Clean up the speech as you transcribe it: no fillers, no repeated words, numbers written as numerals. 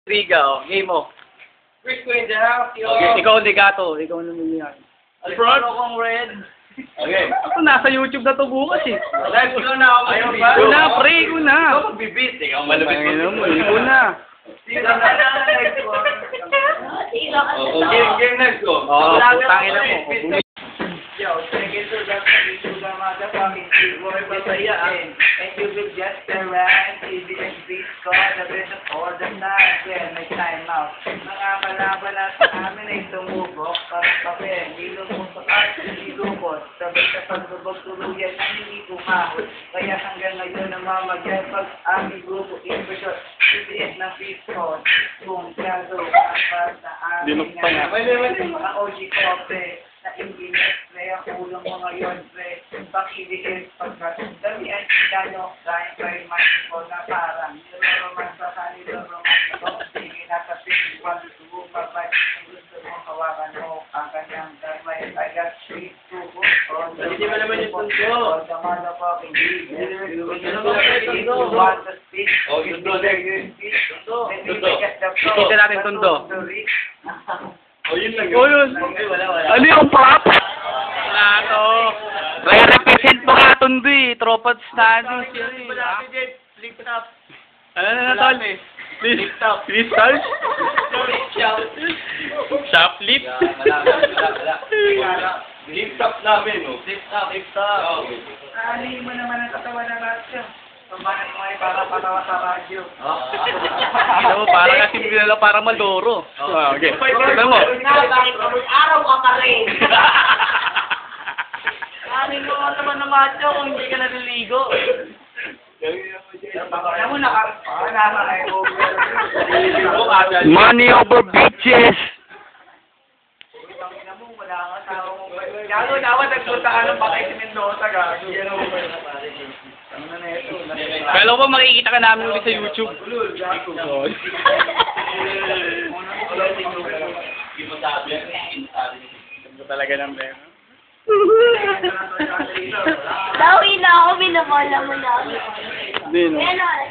Riga, oh. Game mo. Chris ko in the house, yo. Okay, ikaw legato. Ikaw naman yan. Alfred? Akong red. Okay. Ako nasa YouTube na to bukas eh. Live ko na ako. Ayaw ba? Ikaw na, pre. Ikaw na. Ikaw magbibit. Ikaw malapit mo. Ikaw na. Sino na lang live ko? Game next ko. Oo, putangin na mo. Yo, second to that, to the motherfucking boy, masayaan. And you will just around, CBS beats ko, the best of all the time. Then, may time out. Mga kalaban natin namin ay tumubok, parang kape, ilong mo sa art, ilubot. Sabi sa pagbubog, tuluyan na hindi kumahot. Kaya hanggang ngayon namamagyan, pag aming grupo, inversion, CBS ng beats ko, kung kaso, para sa amin nga. Mga OG kope, na English, pre, ang ulo mo ngayon, pre, pakibigil pagkatundamihan, gano, dahil kayo masiko na parang, niloroman sa kanila, romantiko, sige na sa pisipan, gusto babay, gusto mo hawakan mo, ang kanyang damay, I got sweet tubo, hindi mo naman yung tundo, o the motherfucking want to speak, you know they're good speech, Kita natin tundo. O yun lang. O yun. Wala. Ano yung prop? Wala to. Re-represent mo ka tundo eh. Tropa stand. Flip it up. Ano na tol? Please. Please tol? Shoplift? Wala. Lift up namin, no? Lift up. Ano mo naman ang katawan ng radyo? Pambanat mo ay para patawa sa radyo. Ano, parang kasi binala para Maloro. Okay. Tignan mo. Araw ka pa rin. Ano mo ang naman ng macho kung hindi ka naliligo? Alam mo Money over bitches. Gago, dapat nagpunta ka ng Patay si Mendoza, gago. Kala ko ba makikita ka namin ulit sa YouTube? Ito talaga ng pera. Dawi na ako, binamala mo na ako. Hindi, no? Ganon.